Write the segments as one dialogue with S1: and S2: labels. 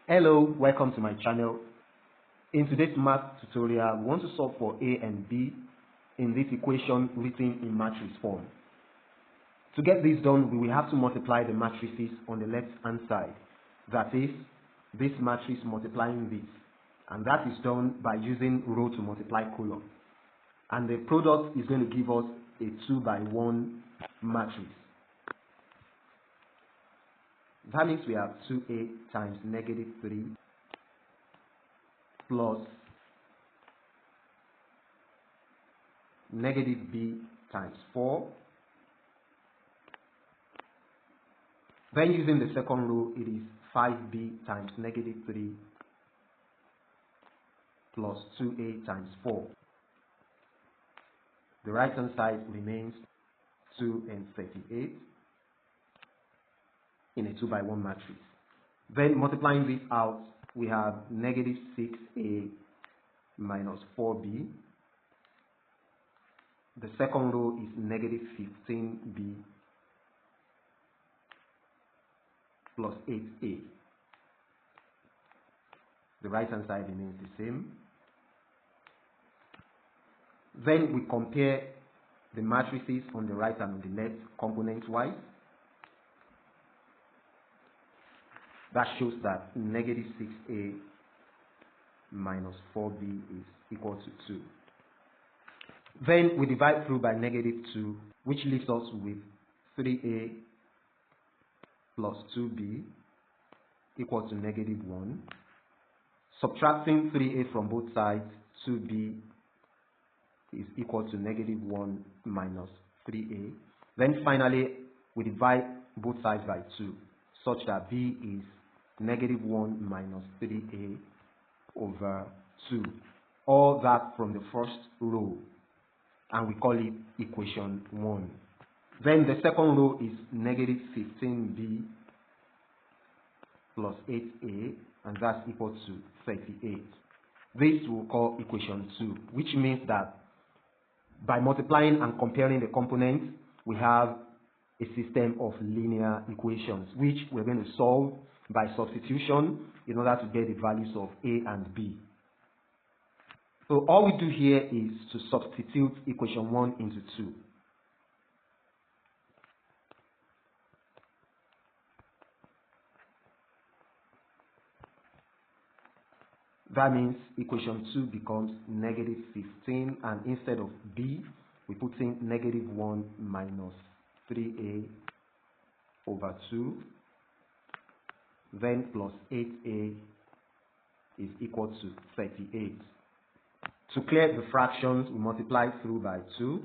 S1: Hello, welcome to my channel. In today's math tutorial, we want to solve for A and B in this equation written in matrix form. To get this done, we will have to multiply the matrices on the left hand side. That is, this matrix multiplying this. And that is done by using row to multiply column. And the product is going to give us a 2 by 1 matrix. That means we have 2a times negative 3 plus negative b times 4. Then using the second row, it is 5b times negative 3 plus 2a times 4. The right hand side remains 2 and 38 in a 2 by 1 matrix. Then multiplying this out, we have negative 6a minus 4b. The second row is negative 15b plus 8a. The right hand side remains the same. Then we compare the matrices on the right and on the left component wise. That shows that negative 6a minus 4b is equal to 2. Then we divide through by negative 2, which leaves us with 3a plus 2b equal to negative 1. Subtracting 3a from both sides, 2b is equal to negative 1 minus 3a. Then finally, we divide both sides by 2, such that b is negative 1 minus 3a over 2. All that from the first row, and we call it equation 1. Then the second row is negative 15b plus 8a, and that's equal to 38. This we'll call equation 2, which means that by multiplying and comparing the components, we have a system of linear equations, which we're going to solve by substitution in order to get the values of a and b. So all we do here is to substitute equation 1 into 2. That means equation 2 becomes negative 15, and instead of b, we put in negative 1 minus 3a over 2, then plus 8a is equal to 38. To clear the fractions, we multiply through by 2.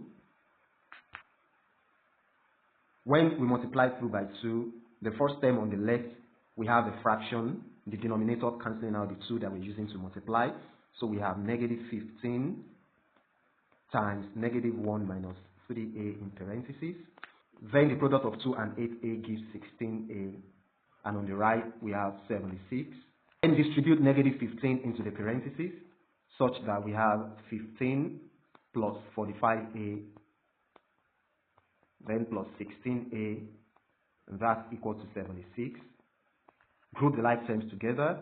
S1: When we multiply through by 2, the first term on the left, we have a fraction, the denominator cancelling out the 2 that we're using to multiply. So we have negative 15 times negative 1 minus 3a in parentheses. Then the product of 2 and 8a gives 16a. And on the right, we have 76. And distribute negative 15 into the parentheses, such that we have 15 plus 45a, then plus 16a, and that's equal to 76. Group the like terms together,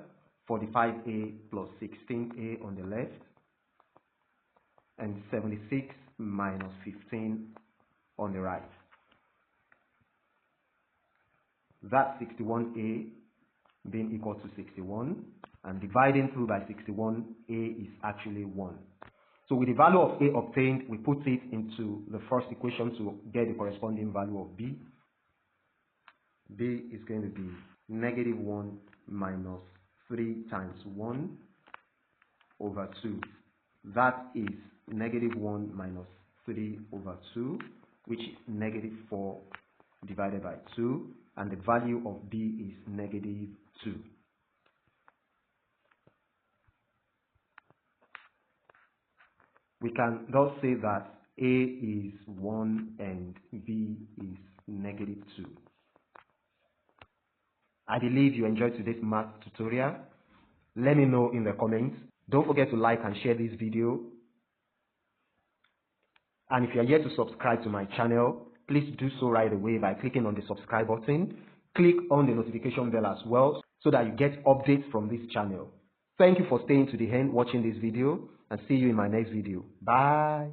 S1: 45a plus 16a on the left, and 76 minus 15 on the right. That's 61a being equal to 61, and dividing through by 61, a is actually 1. So with the value of a obtained, we put it into the first equation to get the corresponding value of b. b is going to be negative 1 minus 3 times 1 over 2. That is negative 1 minus 3 over 2, which is negative 4 divided by 2, and the value of b is negative 2. We can thus say that a is 1 and b is negative 2. I believe you enjoyed today's math tutorial. Let me know in the comments. Don't forget to like and share this video. And if you are yet to subscribe to my channel, please do so right away by clicking on the subscribe button. Click on the notification bell as well so that you get updates from this channel. Thank you for staying to the end watching this video, and see you in my next video. Bye.